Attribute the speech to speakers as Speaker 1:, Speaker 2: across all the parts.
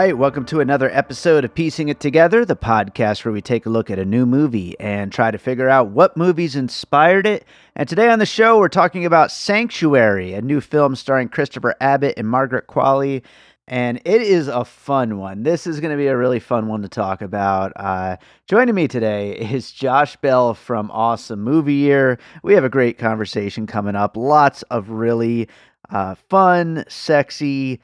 Speaker 1: right, welcome to another episode of Piecing It Together, the podcast where we take a look at a new movie and try to figure out what movies inspired it. And today on the show, we're talking about Sanctuary, a new film starring Christopher Abbott and Margaret Qualley. And it is a fun one. This is going to be a really fun one to talk about. Joining me today is Josh Bell from Awesome Movie Year. We have a great conversation coming up. Lots of really fun, sexy,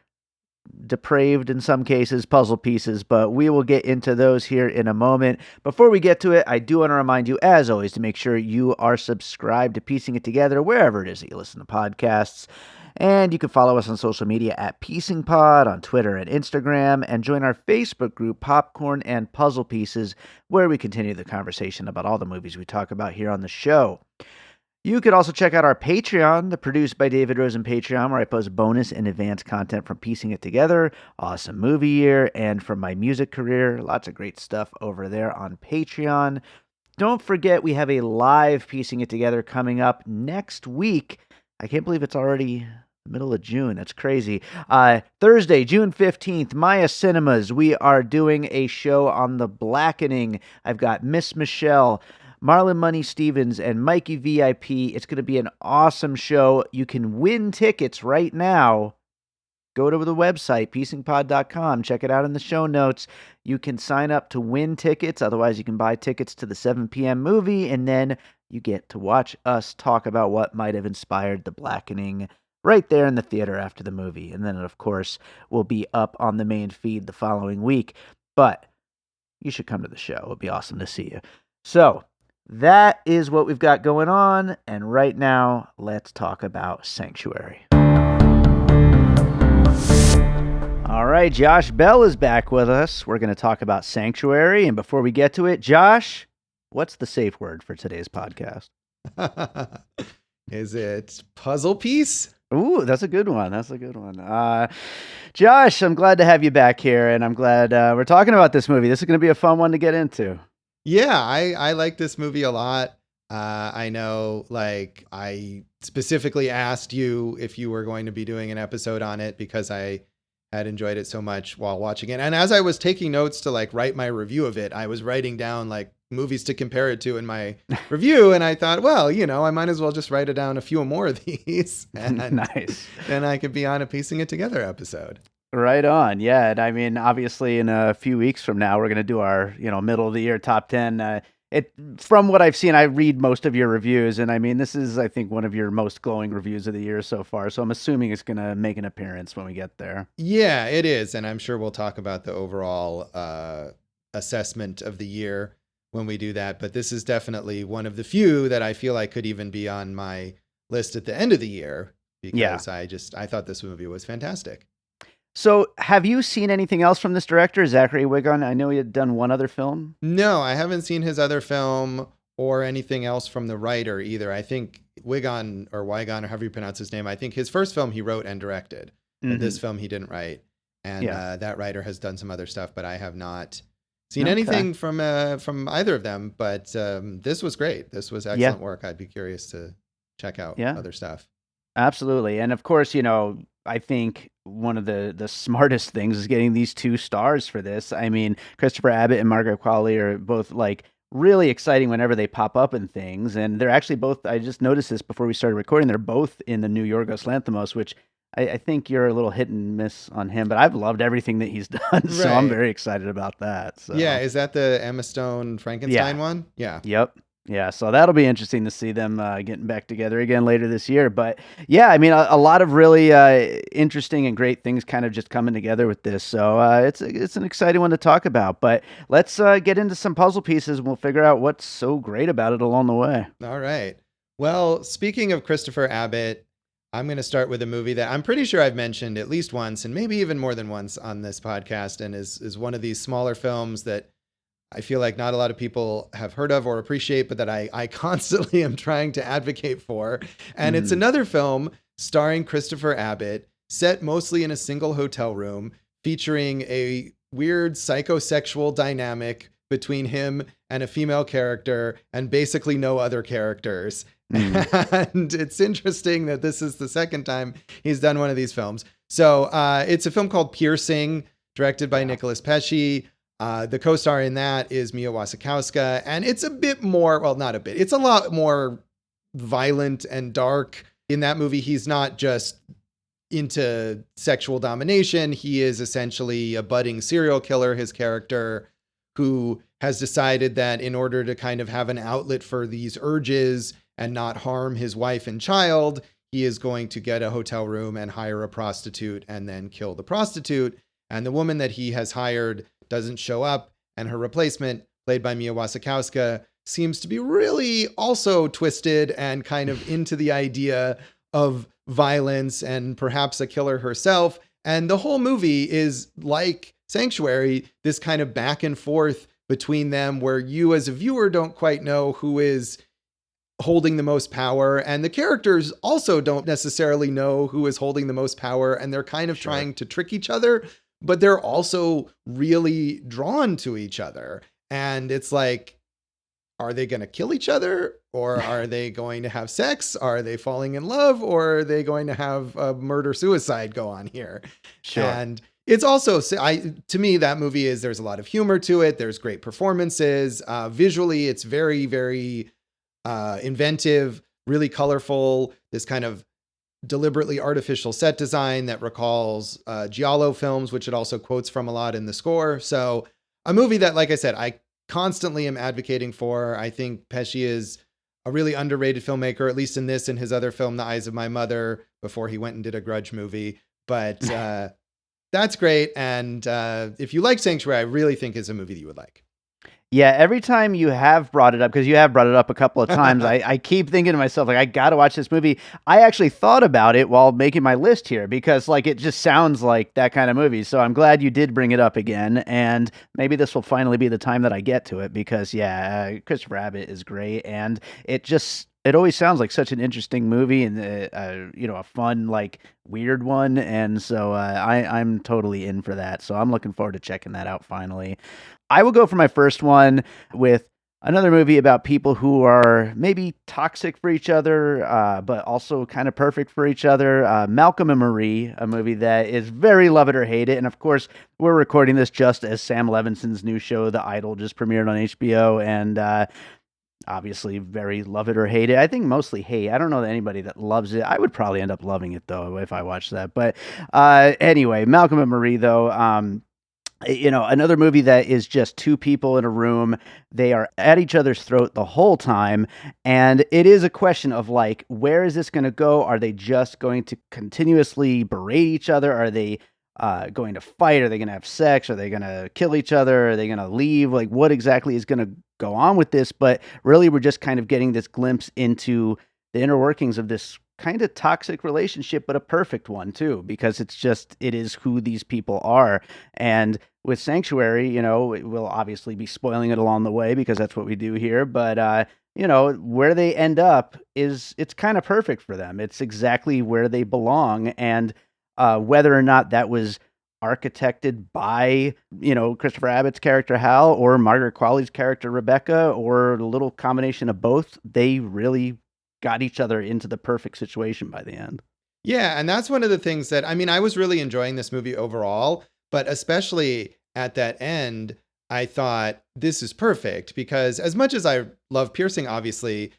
Speaker 1: depraved in some cases, puzzle pieces, but we will get into those here in a moment. Before we get to it, I do want to remind you, as always, to make sure you are subscribed to Piecing It Together, wherever it is that you listen to podcasts. And you can follow us on social media at Piecing Pod on Twitter and Instagram, and join our Facebook group, Popcorn and Puzzle Pieces, where we continue the conversation about all the movies we talk about here on the show. You could also check out our Patreon, the Produced by David Rosen Patreon, where I post bonus and advanced content from Piecing It Together, Awesome Movie Year, and from my music career. Lots of great stuff over there on Patreon. Don't forget, we have a live Piecing It Together coming up next week. I can't believe it's already the middle of June. That's crazy. Thursday, June 15th, Maya Cinemas. We are doing a show on The Blackening. I've got Miss Michelle, Marlon Money Stevens, and Mikey VIP. It's going to be an awesome show. You can win tickets right now. Go to the website, piecingpod.com. Check it out in the show notes. You can sign up to win tickets. Otherwise, you can buy tickets to the 7 p.m. movie, and then you get to watch us talk about what might have inspired The Blackening right there in the theater after the movie. And then, of course, will be up on the main feed the following week. But you should come to the show. It would be awesome to see you. So that is what we've got going on. And right now, let's talk about Sanctuary. All right, Josh Bell is back with us. We're going to talk about Sanctuary. And before we get to it, Josh, what's the safe word for today's podcast?
Speaker 2: Is it puzzle piece?
Speaker 1: Ooh, that's a good one. That's a good one. Josh, I'm glad to have you back here, and I'm glad we're talking about this movie. This is going to be a fun one to get into.
Speaker 2: Yeah, I like this movie a lot. I know, like, I specifically asked you if you were going to be doing an episode on it because I had enjoyed it so much while watching it. And as I was taking notes to like write my review of it, I was writing down like movies to compare it to in my review. And I thought, well, you know, I might as well just write it down a few more of these. And
Speaker 1: Nice.
Speaker 2: Then I could be on a Piecing It Together episode.
Speaker 1: Right on. Yeah. And I mean, obviously in a few weeks from now, we're going to do our, middle of the year top 10. From what I've seen, I read most of your reviews, and I mean, this is, I think, one of your most glowing reviews of the year so far. So I'm assuming it's going to make an appearance when we get there.
Speaker 2: Yeah, it is. And I'm sure we'll talk about the overall assessment of the year when we do that. But this is definitely one of the few that I feel like could even be on my list at the end of the year because I thought this movie was fantastic.
Speaker 1: So have you seen anything else from this director, Zachary Wigon? I know he had done one other film.
Speaker 2: No, I haven't seen his other film or anything else from the writer either. I think Wigon, or however you pronounce his name, I think his first film he wrote and directed. Mm-hmm. But this film he didn't write. And that writer has done some other stuff, but I have not seen anything from either of them. But this was great. This was excellent work. I'd be curious to check out other stuff.
Speaker 1: Absolutely. And of course, I think one of the smartest things is getting these two stars for this. I mean, Christopher Abbott and Margaret Qualley are both like really exciting whenever they pop up in things. And they're actually both, I just noticed this before we started recording, they're both in the new Yorgos Lanthimos, which I think you're a little hit and miss on him, but I've loved everything that he's done. So I'm very excited about that. So.
Speaker 2: Yeah. Is that the Emma Stone Frankenstein one? Yeah.
Speaker 1: Yep. Yeah, so that'll be interesting to see them getting back together again later this year. But yeah, I mean, a lot of really interesting and great things kind of just coming together with this. So it's an exciting one to talk about. But let's get into some puzzle pieces and we'll figure out what's so great about it along the way.
Speaker 2: All right. Well, speaking of Christopher Abbott, I'm going to start with a movie that I'm pretty sure I've mentioned at least once and maybe even more than once on this podcast, and is one of these smaller films that I feel like not a lot of people have heard of or appreciate, but that I constantly am trying to advocate for. And it's another film starring Christopher Abbott, set mostly in a single hotel room, featuring a weird psychosexual dynamic between him and a female character and basically no other characters. And it's interesting that this is the second time he's done one of these films. So it's a film called Piercing, directed by Nicholas Pesce. The co-star in that is Mia Wasikowska, and it's a bit more, well, not a bit, it's a lot more violent and dark. In that movie, he's not just into sexual domination. He is essentially a budding serial killer, his character, who has decided that in order to kind of have an outlet for these urges and not harm his wife and child, he is going to get a hotel room and hire a prostitute and then kill the prostitute. And the woman that he has hired doesn't show up, and her replacement, played by Mia Wasikowska, seems to be really also twisted and kind of into the idea of violence and perhaps a killer herself. And the whole movie is like Sanctuary, this kind of back and forth between them where you as a viewer don't quite know who is holding the most power. And the characters also don't necessarily know who is holding the most power. And they're kind of trying to trick each other, but they're also really drawn to each other. And it's like, are they going to kill each other, or are they going to have sex? Are they falling in love, or are they going to have a murder-suicide go on here?
Speaker 1: Sure.
Speaker 2: And it's also, to me, that movie is, there's a lot of humor to it. There's great performances. Visually, it's very, very inventive, really colorful, this kind of deliberately artificial set design that recalls Giallo films, which it also quotes from a lot in the score. So a movie that, like I said, I constantly am advocating for. I think Pesce is a really underrated filmmaker, at least in this and his other film, The Eyes of My Mother, before he went and did a Grudge movie. But that's great. And if you like Sanctuary, I really think it's a movie that you would like.
Speaker 1: Yeah, every time you have brought it up, because you have brought it up a couple of times, I keep thinking to myself, like, I got to watch this movie. I actually thought about it while making my list here, because like it just sounds like that kind of movie. So I'm glad you did bring it up again. And maybe this will finally be the time that I get to it, because Christopher Abbott is great. And it always sounds like such an interesting movie, and a fun, like, weird one. And so I'm totally in for that. So I'm looking forward to checking that out finally. I will go for my first one with another movie about people who are maybe toxic for each other, but also kind of perfect for each other. Malcolm and Marie, a movie that is very love it or hate it. And of course, we're recording this just as Sam Levinson's new show, The Idol, just premiered on HBO. And obviously very love it or hate it. I think mostly hate. I don't know anybody that loves it. I would probably end up loving it, though, if I watched that. But anyway, Malcolm and Marie, though, another movie that is just two people in a room. They are at each other's throat the whole time. And it is a question of, like, where is this going to go? Are they just going to continuously berate each other? Are they going to fight? Are they going to have sex? Are they going to kill each other? Are they going to leave? Like, what exactly is going to go on with this? But really, we're just kind of getting this glimpse into the inner workings of this kind of toxic relationship, but a perfect one too, because it is who these people are. And with Sanctuary, we'll obviously be spoiling it along the way, because that's what we do here. But, where they end up it's kind of perfect for them. It's exactly where they belong. And whether or not that was architected by, Christopher Abbott's character Hal or Margaret Qualley's character Rebecca, or a little combination of both, they really got each other into the perfect situation by the end.
Speaker 2: Yeah, and that's one of the things that, I was really enjoying this movie overall, but especially at that end, I thought this is perfect, because as much as I love piercing, obviously,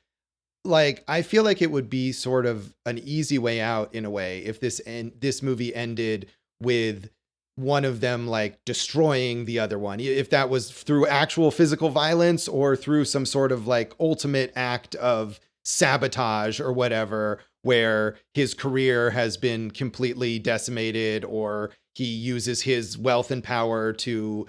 Speaker 2: like, I feel like it would be sort of an easy way out in a way if this movie ended with one of them, like, destroying the other one, if that was through actual physical violence or through some sort of, like, ultimate act of sabotage or whatever, where his career has been completely decimated, or he uses his wealth and power to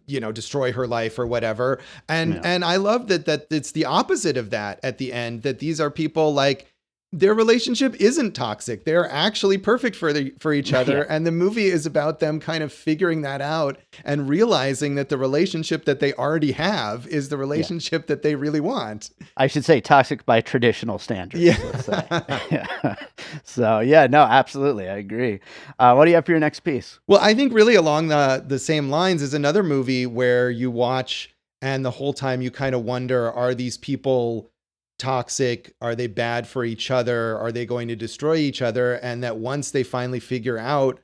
Speaker 2: destroy her life or whatever. And I love that it's the opposite of that at the end, that these are people, like, their relationship isn't toxic. They're actually perfect for each other. Yeah. And the movie is about them kind of figuring that out and realizing that the relationship that they already have is the relationship that they really want.
Speaker 1: I should say toxic by traditional standards.
Speaker 2: Yeah.
Speaker 1: Let's say. Yeah. So, no, absolutely. I agree. What do you have for your next piece?
Speaker 2: Well, I think really along the same lines is another movie where you watch and the whole time you kind of wonder, are these people toxic? Are they bad for each other? Are they going to destroy each other? And that once they finally figure out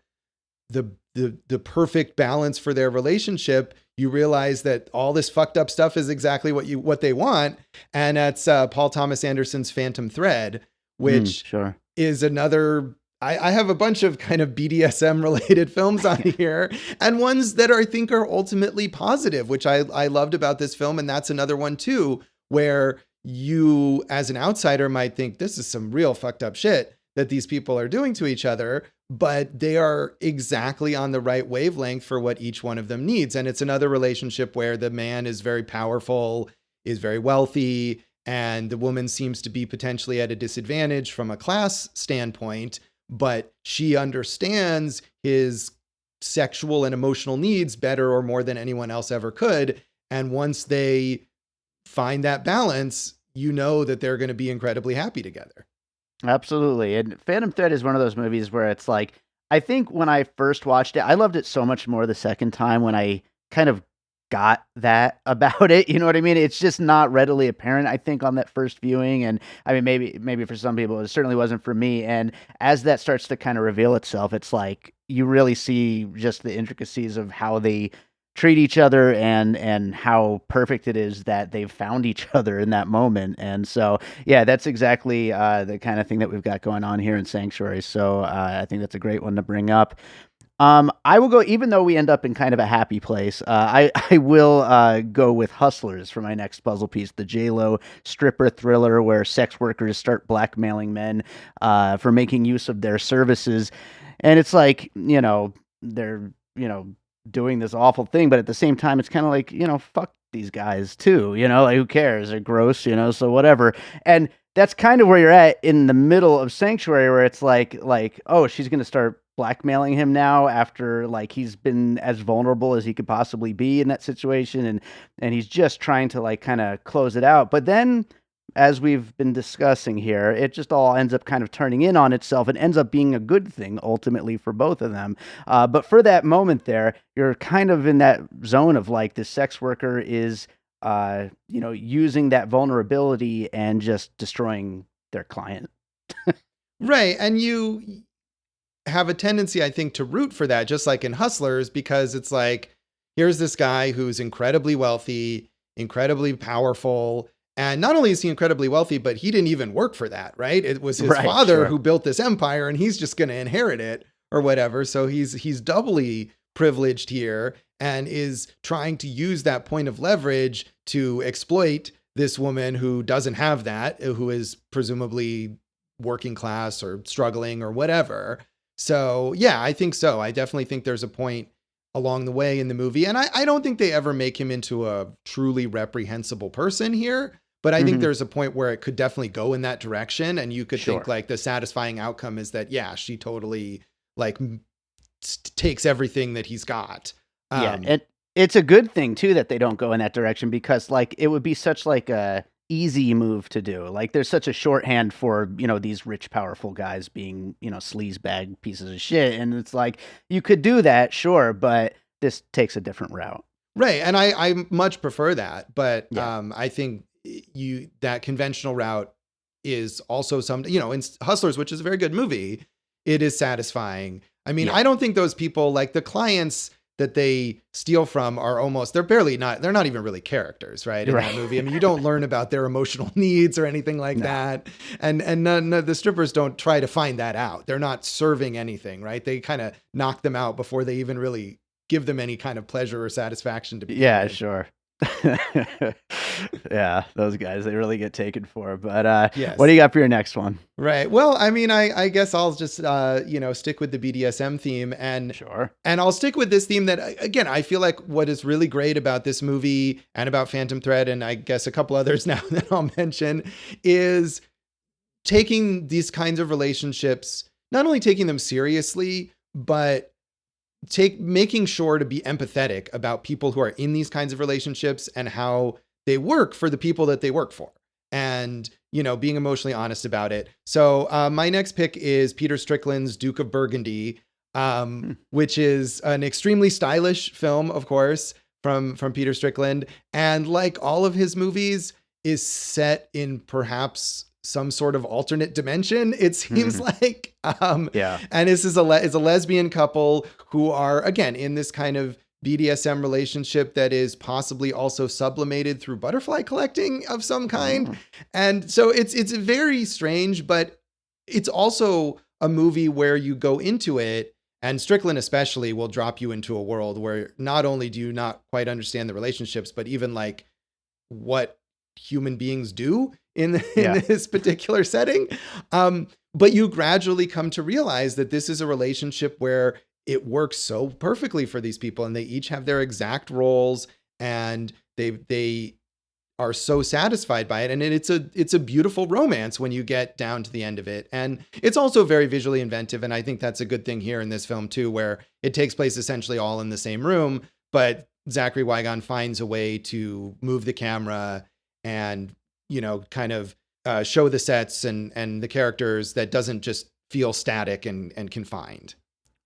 Speaker 2: the the perfect balance for their relationship, you realize that all this fucked up stuff is exactly what they want. And that's Paul Thomas Anderson's Phantom Thread, which
Speaker 1: Sure.
Speaker 2: is another. I have a bunch of kind of BDSM related films on here, and ones that I think are ultimately positive, which I loved about this film. And that's another one too, where you as an outsider might think this is some real fucked up shit that these people are doing to each other, but they are exactly on the right wavelength for what each one of them needs. And it's another relationship where the man is very powerful, is very wealthy, and the woman seems to be potentially at a disadvantage from a class standpoint, but she understands his sexual and emotional needs better or more than anyone else ever could. And once they find that balance, you know that they're going to be incredibly happy together.
Speaker 1: Absolutely. And Phantom Thread is one of those movies where it's like, I think when I first watched it, I loved it so much more the second time when I kind of got that about it. You know what I mean? It's just not readily apparent, I think, on that first viewing. And I mean, maybe for some people, it certainly wasn't for me. And as that starts to kind of reveal itself, it's like you really see just the intricacies of how they treat each other and how perfect it is that they've found each other in that moment. And so, yeah, that's exactly the kind of thing that we've got going on here in Sanctuary. So I think that's a great one to bring up. I will go, even though we end up in kind of a happy place, I will go with Hustlers for my next puzzle piece, the J-Lo stripper thriller where sex workers start blackmailing men for making use of their services. And it's like, they're, doing this awful thing, but at the same time, it's kind of like, fuck these guys too, like who cares? They're gross, so whatever. And that's kind of where you're at in the middle of Sanctuary, where it's like, oh, she's going to start blackmailing him now after like he's been as vulnerable as he could possibly be in that situation. And he's just trying to like kind of close it out. But then, as we've been discussing here, it just all ends up kind of turning in on itself and ends up being a good thing ultimately for both of them. But for that moment there, you're kind of in that zone of like this sex worker is, using that vulnerability and just destroying their client.
Speaker 2: Right. And you have a tendency, I think, to root for that, just like in Hustlers, because it's like, here's this guy who's incredibly wealthy, incredibly powerful. And not only is he incredibly wealthy, but he didn't even work for that, right? It was his father who built this empire, and he's just going to inherit it or whatever. So he's doubly privileged here and is trying to use that point of leverage to exploit this woman who doesn't have that, who is presumably working class or struggling or whatever. So yeah, I think so. I definitely think there's a point along the way in the movie. And I don't think they ever make him into a truly reprehensible person here. But I think there's a point where it could definitely go in that direction. And you could think like the satisfying outcome is that, she totally like takes everything that he's got.
Speaker 1: And it's a good thing too, that they don't go in that direction, because like, it would be such like a easy move to do. Like there's such a shorthand for, these rich, powerful guys being, sleazebag pieces of shit. And it's like, you could do that, sure, but this takes a different route.
Speaker 2: Right. And I much prefer that. But I think that conventional route is also in Hustlers, which is a very good movie, it is satisfying. I mean, I don't think those people, like the clients that they steal from, they're not even really characters, right? In that movie. I mean, you don't learn about their emotional needs or anything like that. And none of the strippers don't try to find that out. They're not serving anything, right? They kind of knock them out before they even really give them any kind of pleasure or satisfaction to be.
Speaker 1: Yeah, sure. Yeah, those guys, they really get taken for. But what do you got for your next one?
Speaker 2: Right. Well, I mean, I guess I'll just stick with the BDSM theme, and I'll stick with this theme that, again, I feel like what is really great about this movie and about Phantom Thread, and I guess a couple others now that I'll mention, is taking these kinds of relationships, not only taking them seriously, but making sure to be empathetic about people who are in these kinds of relationships and how they work for the people that they work for, and, being emotionally honest about it. So my next pick is Peter Strickland's Duke of Burgundy, which is an extremely stylish film, of course, from Peter Strickland. And like all of his movies, is set in perhaps some sort of alternate dimension, it seems like.
Speaker 1: Yeah.
Speaker 2: And this is is a lesbian couple who are, again, in this kind of BDSM relationship that is possibly also sublimated through butterfly collecting of some kind. And so it's very strange, but it's also a movie where you go into it, and Strickland especially will drop you into a world where not only do you not quite understand the relationships, but even like what human beings do in this particular setting. But you gradually come to realize that this is a relationship where it works so perfectly for these people, and they each have their exact roles, and they are so satisfied by it. And it's a beautiful romance when you get down to the end of it. And it's also very visually inventive. And I think that's a good thing here in this film too, where it takes place essentially all in the same room, but Zachary Wigon finds a way to move the camera and, kind of show the sets and the characters that doesn't just feel static and confined.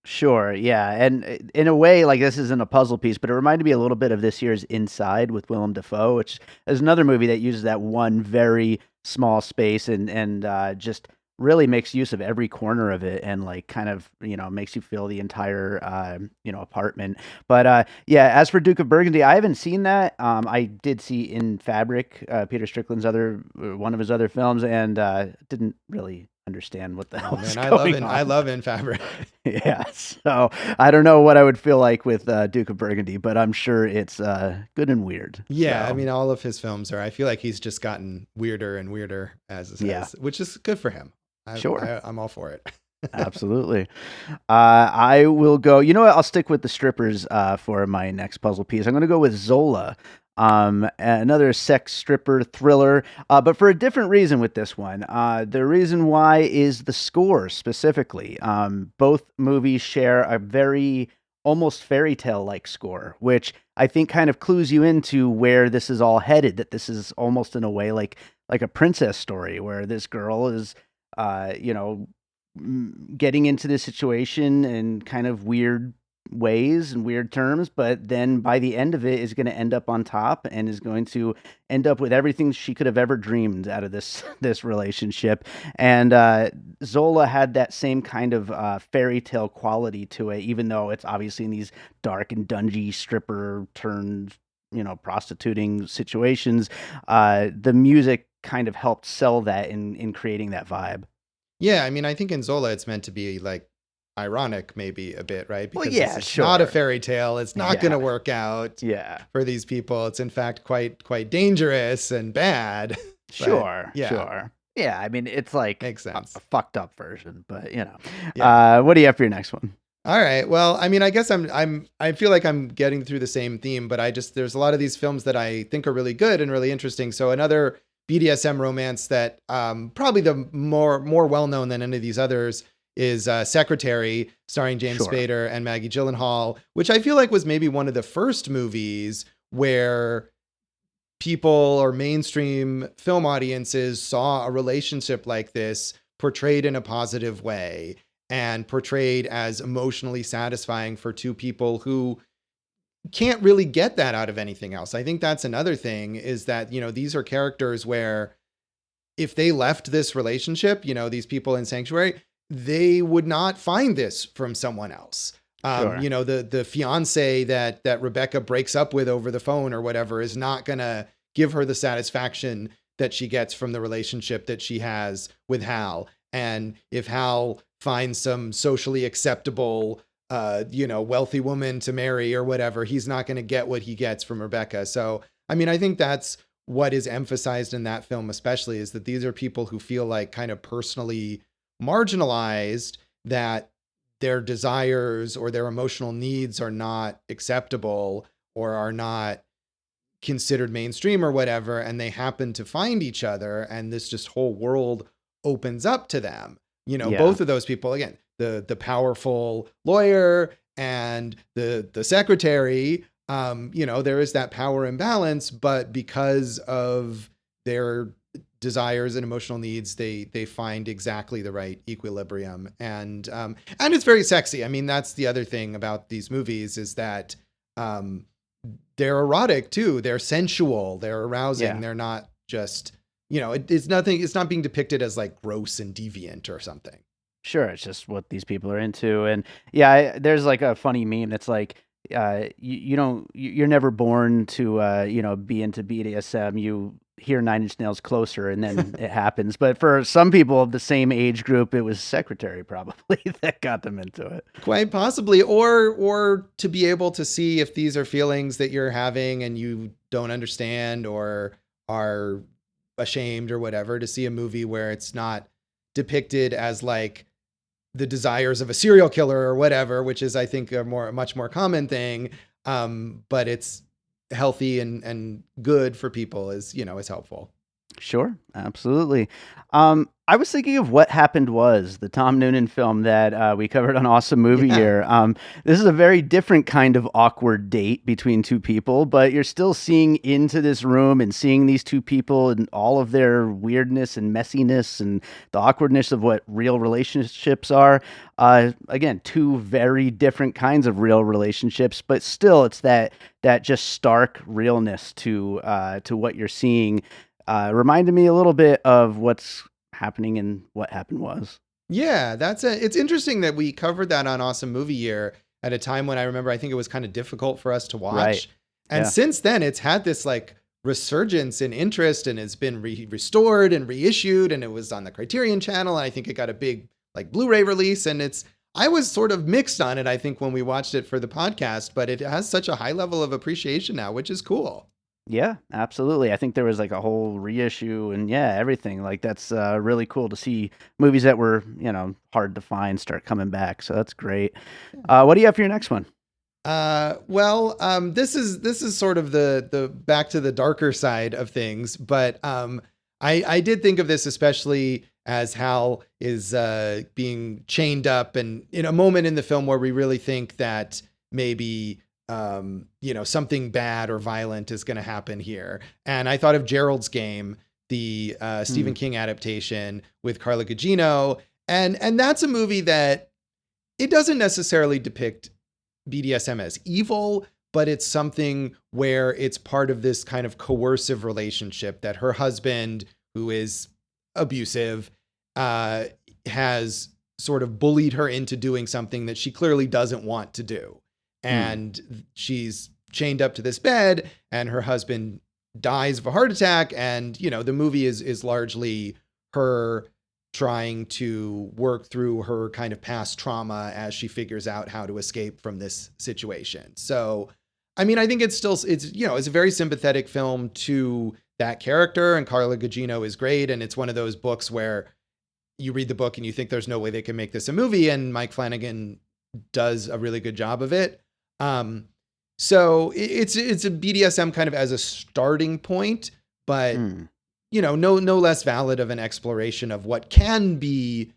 Speaker 1: Sure, yeah, and in a way, like, this isn't a puzzle piece, but it reminded me a little bit of this year's Inside with Willem Dafoe, which is another movie that uses that one very small space and just really makes use of every corner of it, and like kind of makes you feel the entire apartment. But yeah, as for Duke of Burgundy, I haven't seen that. I did see In Fabric, Peter Strickland's one of his other films, and didn't really understand what the hell is going on.
Speaker 2: I love In Fabric.
Speaker 1: Yeah, so I don't know what I would feel like with Duke of Burgundy, but I'm sure it's good and weird.
Speaker 2: Yeah,
Speaker 1: so.
Speaker 2: I mean, all of his films I feel like he's just gotten weirder and weirder which is good for him. I'm all for it.
Speaker 1: Absolutely. I will go, you know what? I'll stick with the strippers for my next puzzle piece. I'm going to go with Zola. Another sex stripper thriller, but for a different reason with this one. The reason why is the score specifically. Both movies share a very almost fairy tale like score, which I think kind of clues you into where this is all headed, that this is almost in a way like a princess story where this girl is, getting into this situation in kind of weird ways and weird terms, but then by the end of it is going to end up on top and is going to end up with everything she could have ever dreamed out of this relationship. And Zola had that same kind of fairy tale quality to it, even though it's obviously in these dark and dungy stripper turned prostituting situations. The music kind of helped sell that in creating that vibe.
Speaker 2: Yeah, I mean, I think in Zola it's meant to be like ironic maybe a bit, right? Because it's
Speaker 1: sure.
Speaker 2: not a fairy tale. It's not going to work out for these people. It's in fact quite dangerous and bad.
Speaker 1: Sure. Yeah, I mean, it's like
Speaker 2: makes sense.
Speaker 1: A fucked up version, but what do you have for your next one?
Speaker 2: All right. Well, I mean, I guess I feel like I'm getting through the same theme, but there's a lot of these films that I think are really good and really interesting. So another BDSM romance that probably the more well-known than any of these others is Secretary, starring James Spader and Maggie Gyllenhaal, which I feel like was maybe one of the first movies where people or mainstream film audiences saw a relationship like this portrayed in a positive way and portrayed as emotionally satisfying for two people who can't really get that out of anything else. I think that's another thing, is that, these are characters where if they left this relationship, these people in Sanctuary, they would not find this from someone else. The fiance that Rebecca breaks up with over the phone or whatever is not going to give her the satisfaction that she gets from the relationship that she has with Hal. And if Hal finds some socially acceptable wealthy woman to marry or whatever, he's not going to get what he gets from Rebecca. So, I mean, I think that's what is emphasized in that film, especially, is that these are people who feel like kind of personally marginalized, that their desires or their emotional needs are not acceptable or are not considered mainstream or whatever. And they happen to find each other, and this just whole world opens up to them. Both of those people, again, the powerful lawyer and the secretary, there is that power imbalance, but because of their desires and emotional needs, they find exactly the right equilibrium. And it's very sexy. I mean, that's the other thing about these movies, is that they're erotic too. They're sensual, they're arousing. They're not just, it's nothing. It's not being depicted as like gross and deviant or something.
Speaker 1: Sure, it's just what these people are into, and yeah, there's like a funny meme that's like, you don't, you're never born to, be into BDSM. You hear Nine Inch Nails Closer, and then it happens. But for some people of the same age group, it was Secretary probably that got them into it.
Speaker 2: Quite possibly, or to be able to see if these are feelings that you're having and you don't understand or are ashamed or whatever, to see a movie where it's not depicted as like the desires of a serial killer or whatever, which is, I think, a much more common thing. But it's healthy and good for people is helpful.
Speaker 1: Sure, absolutely. I was thinking of What Happened Was, the Tom Noonan film that we covered on Awesome Movie Year. This is a very different kind of awkward date between two people, but you're still seeing into this room and seeing these two people and all of their weirdness and messiness and the awkwardness of what real relationships are. Again, two very different kinds of real relationships, but still it's that just stark realness to what you're seeing. Reminded me a little bit of what's happening in What Happened Was.
Speaker 2: Yeah, it's interesting that we covered that on Awesome Movie Year at a time when I think it was kind of difficult for us to watch.
Speaker 1: Right.
Speaker 2: And since then it's had this like resurgence in interest and it's been restored and reissued, and it was on the Criterion Channel. And I think it got a big like Blu-ray release, and I was sort of mixed on it, I think, when we watched it for the podcast, but it has such a high level of appreciation now, which is cool.
Speaker 1: Yeah, absolutely. I think there was like a whole reissue and everything. Like that's really cool to see movies that were, hard to find start coming back. So that's great. What do you have for your next one?
Speaker 2: This is sort of the back to the darker side of things, but I did think of this especially as Hal is being chained up, and in a moment in the film where we really think that maybe something bad or violent is going to happen here. And I thought of Gerald's Game, the Stephen King adaptation with Carla Gugino, and that's a movie that it doesn't necessarily depict BDSM as evil, but it's something where it's part of this kind of coercive relationship that her husband, who is abusive, has sort of bullied her into doing something that she clearly doesn't want to do. And she's chained up to this bed, and her husband dies of a heart attack. And, the movie is largely her trying to work through her kind of past trauma as she figures out how to escape from this situation. So, I mean, I think it's a very sympathetic film to that character, and Carla Gugino is great. And it's one of those books where you read the book and you think there's no way they can make this a movie, and Mike Flanagan does a really good job of it. So it's a BDSM kind of as a starting point, but no less valid of an exploration of what can be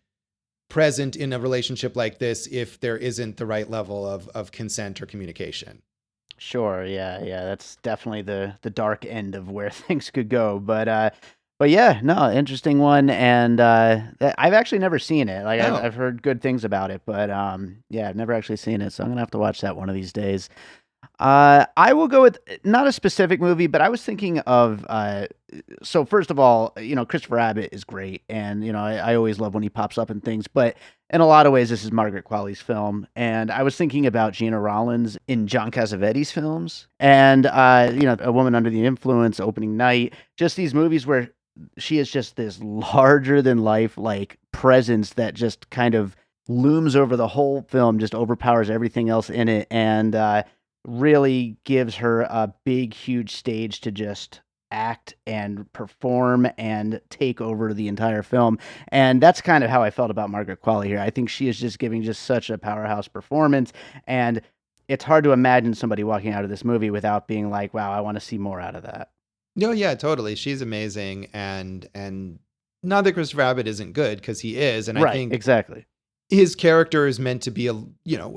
Speaker 2: present in a relationship like this if there isn't the right level of consent or communication.
Speaker 1: Sure. Yeah. That's definitely the dark end of where things could go. But yeah, no, interesting one. And I've actually never seen it. Like I've heard good things about it, but I've never actually seen it. So I'm gonna have to watch that one of these days. I will go with not a specific movie, but I was thinking of, so first of all, Christopher Abbott is great. And, I always love when he pops up in things, but in a lot of ways, this is Margaret Qualley's film. And I was thinking about Gina Rollins in John Cassavetes films and, A Woman Under the Influence, Opening Night, just these movies where she is just this larger than life, like presence that just kind of looms over the whole film, just overpowers everything else in it. And, really gives her a big, huge stage to just act and perform and take over the entire film. And that's kind of how I felt about Margaret Qualley here. I think she is just giving just such a powerhouse performance. And it's hard to imagine somebody walking out of this movie without being like, wow, I want to see more out of that.
Speaker 2: No, yeah, totally. She's amazing. And not that Christopher Abbott isn't good, because he is. And I think
Speaker 1: exactly.
Speaker 2: His character is meant to be a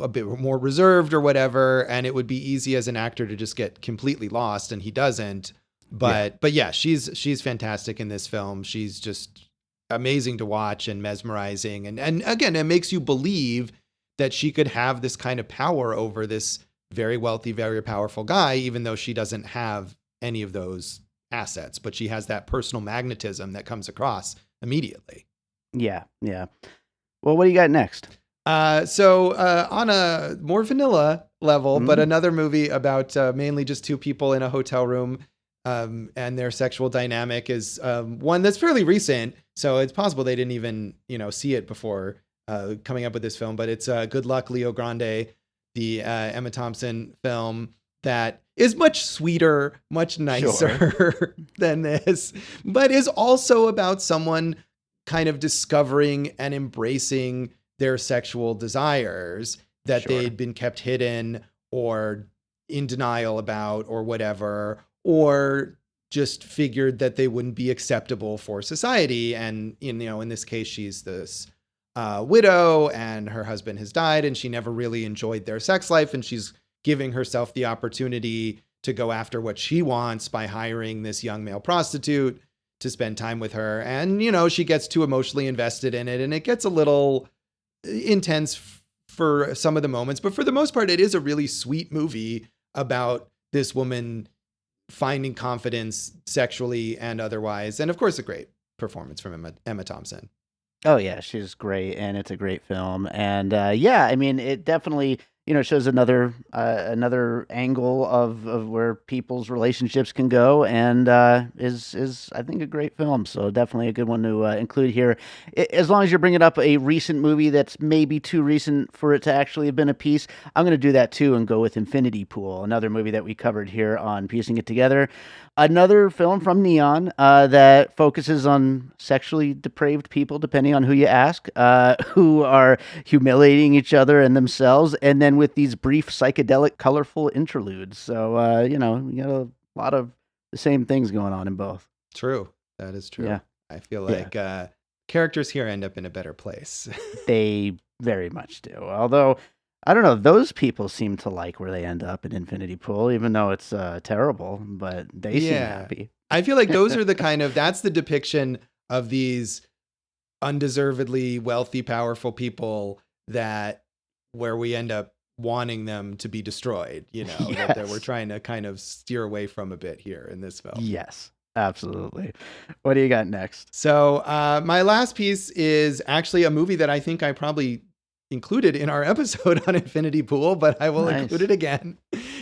Speaker 2: bit more reserved or whatever, and it would be easy as an actor to just get completely lost, and he doesn't. But she's fantastic in this film. She's just amazing to watch and mesmerizing, and again, it makes you believe that she could have this kind of power over this very wealthy, very powerful guy, even though she doesn't have any of those assets, but she has that personal magnetism that comes across immediately.
Speaker 1: Yeah. Well, what do you got next?
Speaker 2: So on a more vanilla level, but
Speaker 1: Mm.
Speaker 2: another movie about mainly just two people in a hotel room and their sexual dynamic is one that's fairly recent. So it's possible they didn't even, see it before coming up with this film. But it's Good Luck, Leo Grande, the Emma Thompson film that is much sweeter, much nicer than this, but is also about someone kind of discovering and embracing their sexual desires that they'd been kept hidden or in denial about or whatever, or just figured that they wouldn't be acceptable for society. And, in this case, she's this widow and her husband has died and she never really enjoyed their sex life. And she's giving herself the opportunity to go after what she wants by hiring this young male prostitute to spend time with her. And, she gets too emotionally invested in it and it gets a little intense for some of the moments, but for the most part, it is a really sweet movie about this woman finding confidence sexually and otherwise. And of course, a great performance from Emma Thompson.
Speaker 1: Oh yeah, she's great, and it's a great film. And I mean, it definitely shows another angle of where people's relationships can go, and is I think a great film. So definitely a good one to include here. As long as you're bringing up a recent movie that's maybe too recent for it to actually have been a piece, I'm going to do that too and go with Infinity Pool, another movie that we covered here on Piecing It Together. Another film from Neon that focuses on sexually depraved people, depending on who you ask, who are humiliating each other and themselves, and then with these brief, psychedelic, colorful interludes. So, you got a lot of the same things going on in both.
Speaker 2: True. That is true.
Speaker 1: Yeah.
Speaker 2: I feel like characters here end up in a better place.
Speaker 1: They very much do. Although, I don't know, those people seem to like where they end up in Infinity Pool, even though it's terrible, but they seem happy.
Speaker 2: I feel like those are that's the depiction of these undeservedly wealthy, powerful people where we end up wanting them to be destroyed, that we're trying to kind of steer away from a bit here in this film.
Speaker 1: Yes, absolutely. What do you got next?
Speaker 2: So my last piece is actually a movie that I think I probably included in our episode on Infinity Pool, but I will include it again.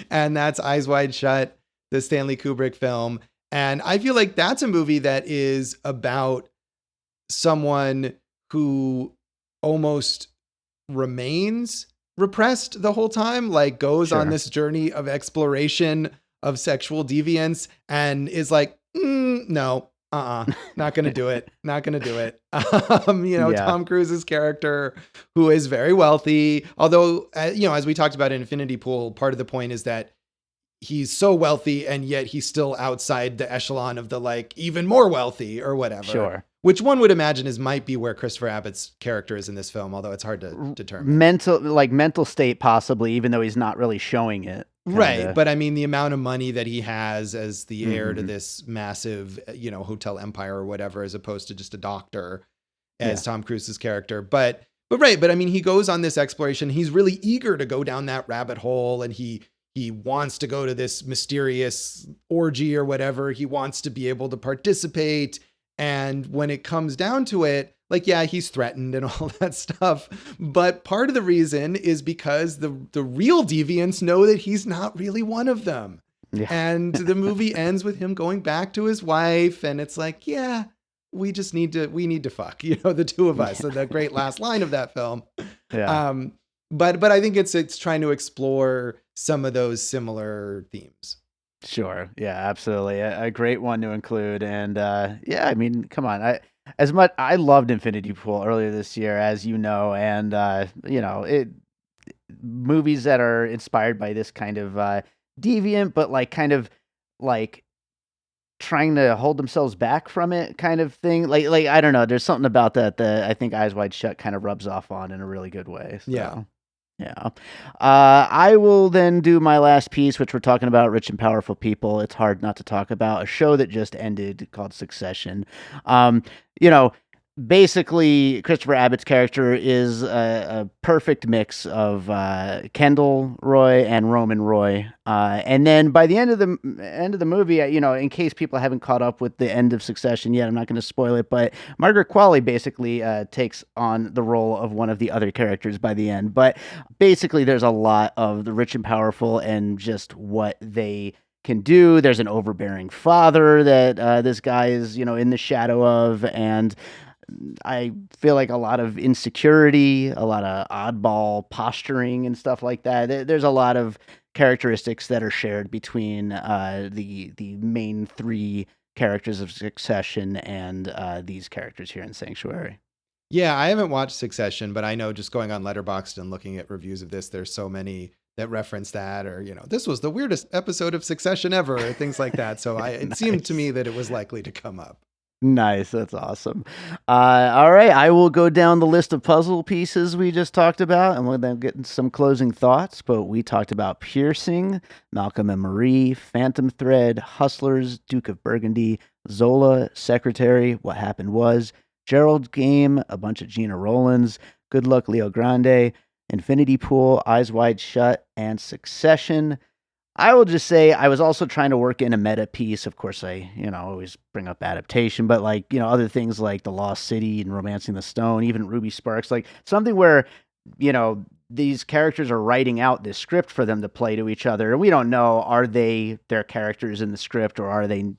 Speaker 2: And that's Eyes Wide Shut, the Stanley Kubrick film. And I feel like that's a movie that is about someone who almost remains repressed the whole time, like goes on this journey of exploration of sexual deviance and is like, no, not going to do it. Not going to do it. Tom Cruise's character, who is very wealthy, although, as we talked about in Infinity Pool, part of the point is that he's so wealthy and yet he's still outside the echelon of the even more wealthy or whatever.
Speaker 1: Sure.
Speaker 2: Which one would imagine might be where Christopher Abbott's character is in this film, although it's hard to determine.
Speaker 1: Mental state, possibly, even though he's not really showing it.
Speaker 2: Right. But I mean, the amount of money that he has as the heir to this massive, hotel empire or whatever, as opposed to just a doctor as Tom Cruise's character. But I mean, he goes on this exploration. He's really eager to go down that rabbit hole, and he wants to go to this mysterious orgy or whatever. He wants to be able to participate. And when it comes down to it, he's threatened and all that stuff. But part of the reason is because the real deviants know that he's not really one of them. Yeah. And the movie ends with him going back to his wife. And it's like, we need to fuck, the two of us. So the great last line of that film. Yeah. But I think it's trying to explore some of those similar themes.
Speaker 1: Sure. Yeah, absolutely. A great one to include. And I mean, come on. I loved Infinity Pool earlier this year, as you know, and movies that are inspired by this kind of deviant, but kind of trying to hold themselves back from it kind of thing. I don't know. There's something about that I think Eyes Wide Shut kind of rubs off on in a really good way. So.
Speaker 2: Yeah.
Speaker 1: Yeah. I will then do my last piece, which we're talking about rich and powerful people. It's hard not to talk about a show that just ended called Succession. basically, Christopher Abbott's character is a perfect mix of Kendall Roy and Roman Roy. And then by the end of the movie, in case people haven't caught up with the end of Succession yet, I'm not going to spoil it, but Margaret Qualley basically takes on the role of one of the other characters by the end. But basically, there's a lot of the rich and powerful and just what they can do. There's an overbearing father that this guy is, in the shadow of, and I feel like a lot of insecurity, a lot of oddball posturing and stuff like that. There's a lot of characteristics that are shared between the main three characters of Succession and these characters here in Sanctuary.
Speaker 2: Yeah, I haven't watched Succession, but I know just going on Letterboxd and looking at reviews of this, there's so many that reference that, or this was the weirdest episode of Succession ever, or things like that. So it
Speaker 1: Nice.
Speaker 2: seemed to me that it was likely to come up.
Speaker 1: Nice. That's awesome. All right. I will go down the list of puzzle pieces we just talked about, and we'll then get into some closing thoughts. But we talked about Piercing, Malcolm and Marie, Phantom Thread, Hustlers, Duke of Burgundy, Zola, Secretary, What Happened Was, Gerald Game, a bunch of Gina Rollins, Good Luck Leo Grande, Infinity Pool, Eyes Wide Shut, and Succession. I will just say I was also trying to work in a meta piece. Of course, I, always bring up adaptation, but other things like The Lost City and Romancing the Stone, even Ruby Sparks, like something where, these characters are writing out this script for them to play to each other. And we don't know, are they their characters in the script, or are they,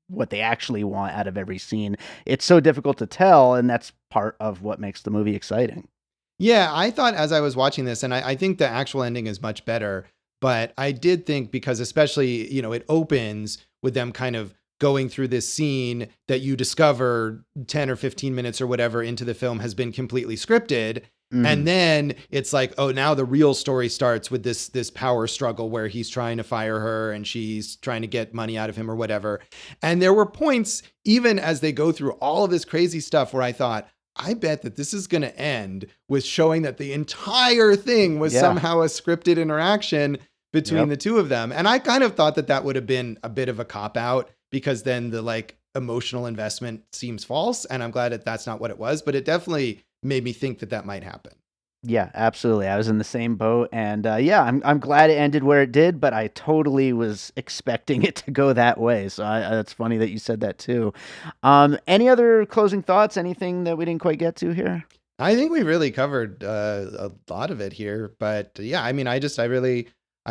Speaker 1: what they actually want out of every scene? It's so difficult to tell. And that's part of what makes the movie exciting.
Speaker 2: Yeah, I thought as I was watching this, and I think the actual ending is much better. But I did think, because especially, it opens with them kind of going through this scene that you discover 10 or 15 minutes or whatever into the film has been completely scripted. Mm-hmm. And then it's like, oh, now the real story starts with this power struggle where he's trying to fire her and she's trying to get money out of him or whatever. And there were points, even as they go through all of this crazy stuff, where I thought, I bet that this is going to end with showing that the entire thing was somehow a scripted interaction between the two of them. And I kind of thought that would have been a bit of a cop out, because then the emotional investment seems false. And I'm glad that that's not what it was, but it definitely made me think that might happen.
Speaker 1: Yeah, absolutely. I was in the same boat, and I'm glad it ended where it did, but I totally was expecting it to go that way. So it's funny that you said that too. Any other closing thoughts? Anything that we didn't quite get to here?
Speaker 2: I think we really covered a lot of it here, but yeah, I mean, I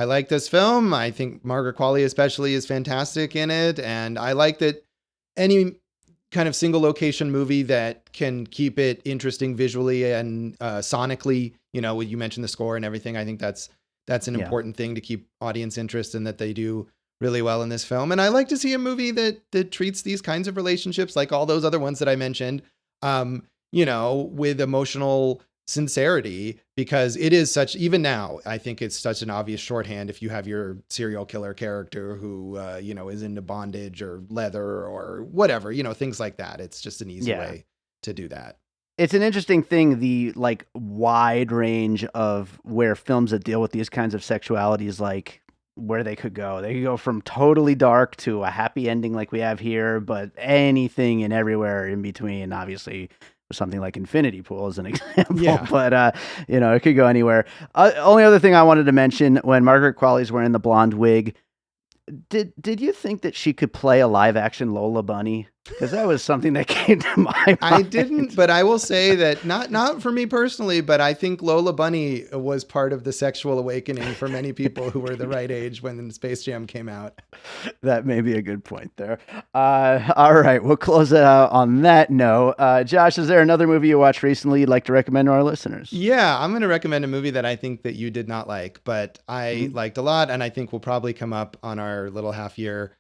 Speaker 2: like this film. I think Margaret Qualley especially is fantastic in it, and I like that any kind of single location movie that can keep it interesting visually and sonically, you mentioned the score and everything. I think that's an important thing to keep audience interest, and that they do really well in this film. And I like to see a movie that treats these kinds of relationships, like all those other ones that I mentioned, with emotional sincerity, because it is even now, I think it's such an obvious shorthand if you have your serial killer character who, is into bondage or leather or whatever, things like that. It's just an easy way to do that.
Speaker 1: It's an interesting thing, the wide range of where films that deal with these kinds of sexualities, where they could go. They could go from totally dark to a happy ending like we have here, but anything and everywhere in between, obviously. Something like Infinity Pool is an example, but it could go anywhere. Only other thing I wanted to mention, when Margaret Qualley's wearing the blonde wig, did you think that she could play a live action Lola Bunny? Because that was something that came to my mind.
Speaker 2: I didn't, but I will say that not for me personally, but I think Lola Bunny was part of the sexual awakening for many people who were the right age when Space Jam came out.
Speaker 1: That may be a good point there. All right, we'll close it out on that note. Josh, is there another movie you watched recently you'd like to recommend to our listeners?
Speaker 2: Yeah, I'm going to recommend a movie that I think that you did not like, but I liked a lot, and I think will probably come up on our little half-year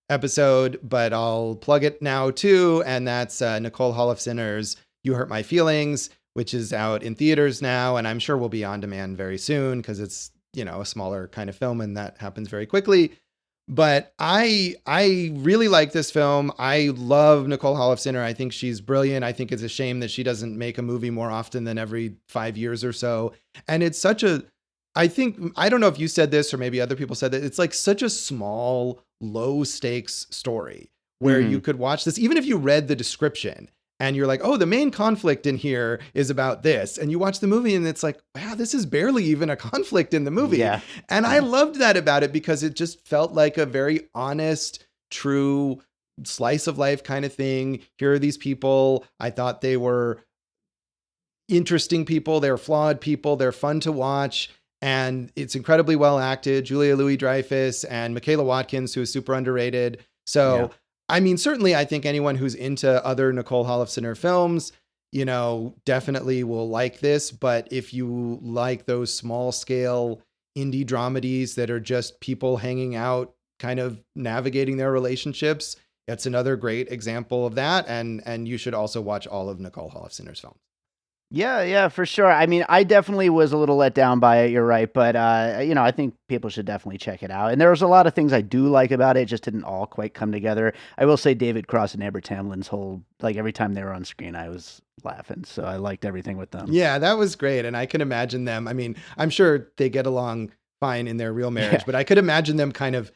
Speaker 2: episode, but I'll plug it now too, and that's Nicole Holofcener's You Hurt My Feelings, which is out in theaters now, and I'm sure will be on demand very soon, because it's a smaller kind of film, and that happens very quickly. But I really like this film. I love Nicole Holofcener. I think she's brilliant. I think it's a shame that she doesn't make a movie more often than every 5 years or so. And it's such a, I don't know if you said this or maybe other people said that, it's like such a small, low stakes story where you could watch this, even if you read the description and you're like, oh, the main conflict in here is about this. And you watch the movie and it's like, wow, this is barely even a conflict in the movie.
Speaker 1: Yeah.
Speaker 2: And I loved that about it because it just felt like a very honest, true slice of life kind of thing. Here are these people. I thought they were interesting people. They're flawed people. They're fun to watch. And it's incredibly well acted. Julia Louis-Dreyfus and Michaela Watkins, who is super underrated. So, yeah. I mean, certainly I think anyone who's into other Nicole Holofcener films, definitely will like this. But if you like those small scale indie dramedies that are just people hanging out, kind of navigating their relationships, it's another great example of that. And you should also watch all of Nicole Holofcener's films.
Speaker 1: Yeah, for sure. I mean, I definitely was a little let down by it. You're right. But, I think people should definitely check it out. And there was a lot of things I do like about it. It just didn't all quite come together. I will say David Cross and Amber Tamlin's whole, every time they were on screen, I was laughing. So I liked everything with them.
Speaker 2: Yeah, that was great. And I can imagine them. I mean, I'm sure they get along fine in their real marriage, but I could imagine them kind of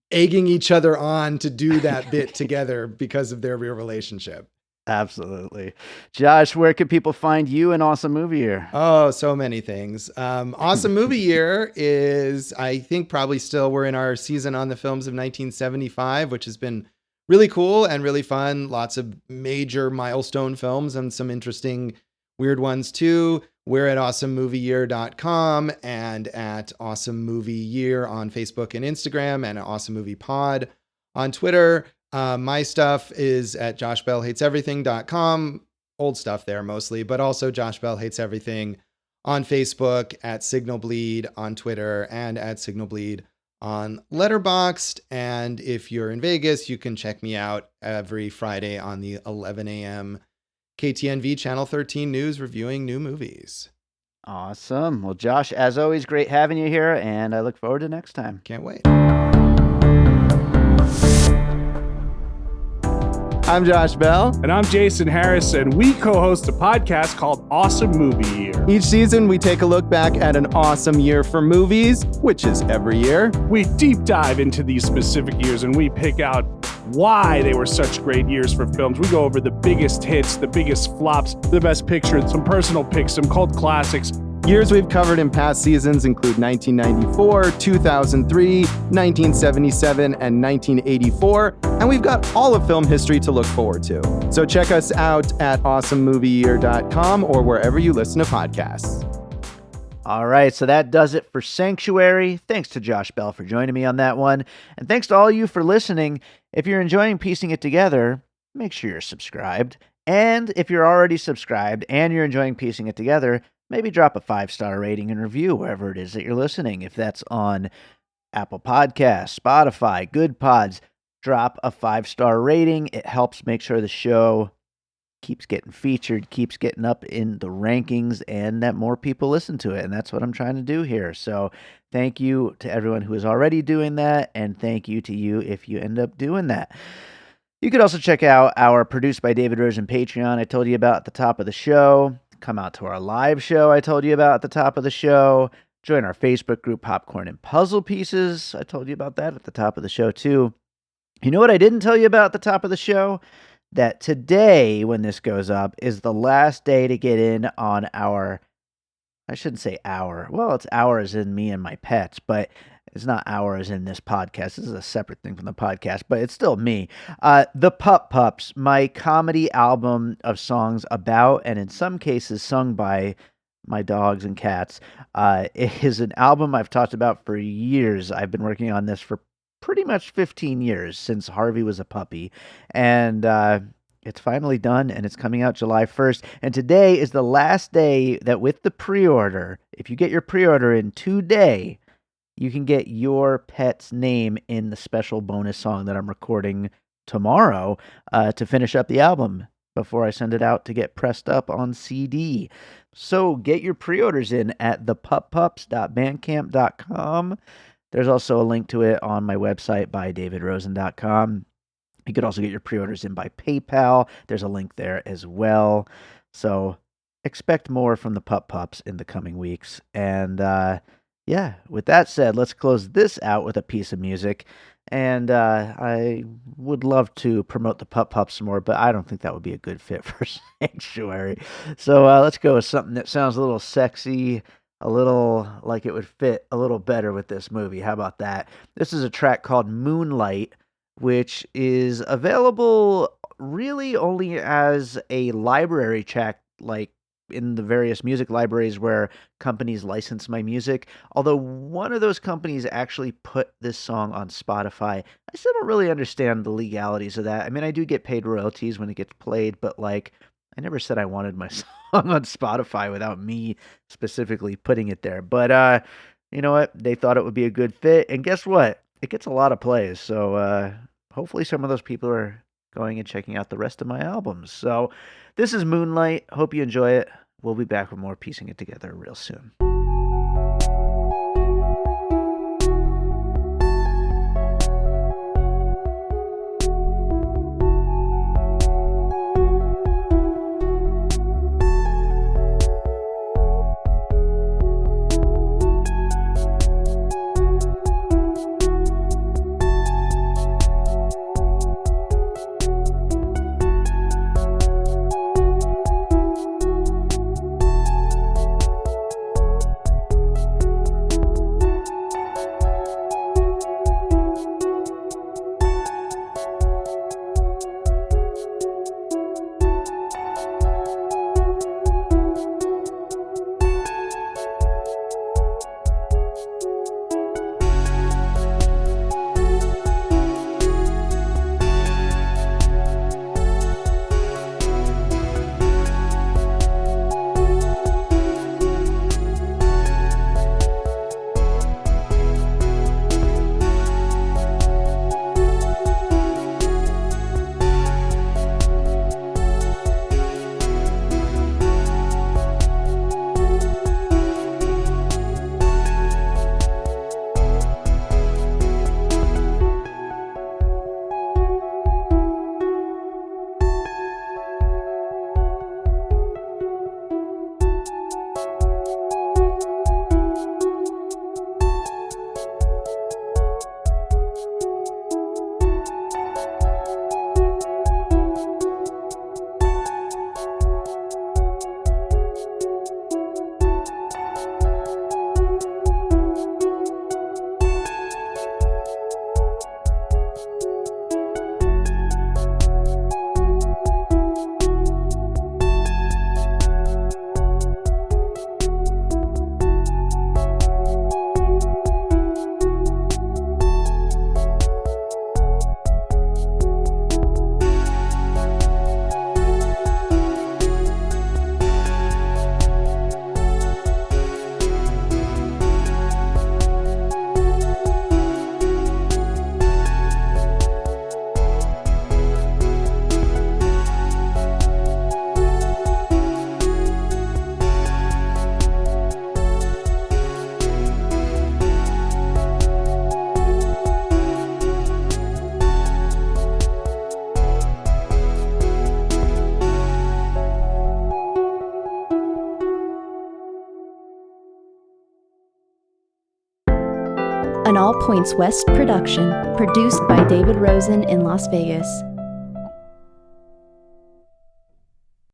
Speaker 2: egging each other on to do that bit together because of their real relationship.
Speaker 1: Absolutely. Josh, where can people find you in Awesome Movie Year?
Speaker 2: Oh, so many things. Awesome Movie Year is, I think, probably still we're in our season on the films of 1975, which has been really cool and really fun. Lots of major milestone films and some interesting weird ones too. We're at awesomemovieyear.com and at Awesome Movie Year on Facebook and Instagram, and at Awesome Movie Pod on Twitter. My stuff is at joshbellhateseverything.com. Old stuff there mostly, but also Josh Bell Hates Everything on Facebook, at Signal Bleed on Twitter, and at Signal Bleed on Letterboxd. And if you're in Vegas, you can check me out every Friday on the 11 a.m. KTNV Channel 13 News reviewing new movies.
Speaker 1: Awesome. Well, Josh, as always, great having you here, and I look forward to next time.
Speaker 2: Can't wait.
Speaker 3: I'm Josh Bell.
Speaker 4: And I'm Jason Harris, and we co-host a podcast called Awesome Movie Year.
Speaker 3: Each season, we take a look back at an awesome year for movies, which is every year.
Speaker 4: We deep dive into these specific years, and we pick out why they were such great years for films. We go over the biggest hits, the biggest flops, the best picture, some personal picks, some cult classics.
Speaker 3: Years we've covered in past seasons include 1994, 2003, 1977, and 1984, and we've got all of film history to look forward to. So check us out at awesomemovieyear.com or wherever you listen to podcasts.
Speaker 1: All right, so that does it for Sanctuary. Thanks to Josh Bell for joining me on that one, and thanks to all you for listening. If you're enjoying piecing it together, make sure you're subscribed. And if you're already subscribed and you're enjoying piecing it together, maybe drop a 5-star rating and review wherever it is that you're listening. If that's on Apple Podcasts, Spotify, Good Pods, drop a 5-star rating. It helps make sure the show keeps getting featured, keeps getting up in the rankings, and that more people listen to it. And that's what I'm trying to do here. So thank you to everyone who is already doing that, and thank you to you if you end up doing that. You could also check out our Produced by David Rosen Patreon I told you about at the top of the show. Come out to our live show I told you about at the top of the show. Join our Facebook group, Popcorn and Puzzle Pieces. I told you about that at the top of the show, too. You know what I didn't tell you about at the top of the show? That today, when this goes up, is the last day to get in on our, I shouldn't say our, well, it's ours in me and my pets, but it's not ours in this podcast. This is a separate thing from the podcast, but it's still me. The Pup Pups, my comedy album of songs about, and in some cases sung by, my dogs and cats. It is an album I've talked about for years. I've been working on this for pretty much 15 years, since Harvey was a puppy. And it's finally done, and it's coming out July 1st. And today is the last day that with the pre-order, if you get your pre-order in today, you can get your pet's name in the special bonus song that I'm recording tomorrow to finish up the album before I send it out to get pressed up on CD. So get your pre-orders in at thepuppups.bandcamp.com. There's also a link to it on my website by davidrosen.com. You could also get your pre-orders in by PayPal. There's a link there as well. So expect more from the Pup Pups in the coming weeks. And yeah, with that said, let's close this out with a piece of music. And I would love to promote the Pup Pups more, but I don't think that would be a good fit for Sanctuary. So let's go with something that sounds a little sexy, a little like it would fit a little better with this movie. How about that? This is a track called Moonlight, which is available really only as a library track, like in the various music libraries where companies license my music. Although one of those companies actually put this song on Spotify. I still don't really understand the legalities of that. I mean, I do get paid royalties when it gets played, but like, I never said I wanted my song on Spotify without me specifically putting it there. But you know what? They thought it would be a good fit, and guess what? It gets a lot of plays. So hopefully some of those people are going and checking out the rest of my albums. So this is Moonlight. Hope you enjoy it. We'll be back with more Piecing It Together real soon.
Speaker 5: An All Points West production, produced by David Rosen in Las Vegas.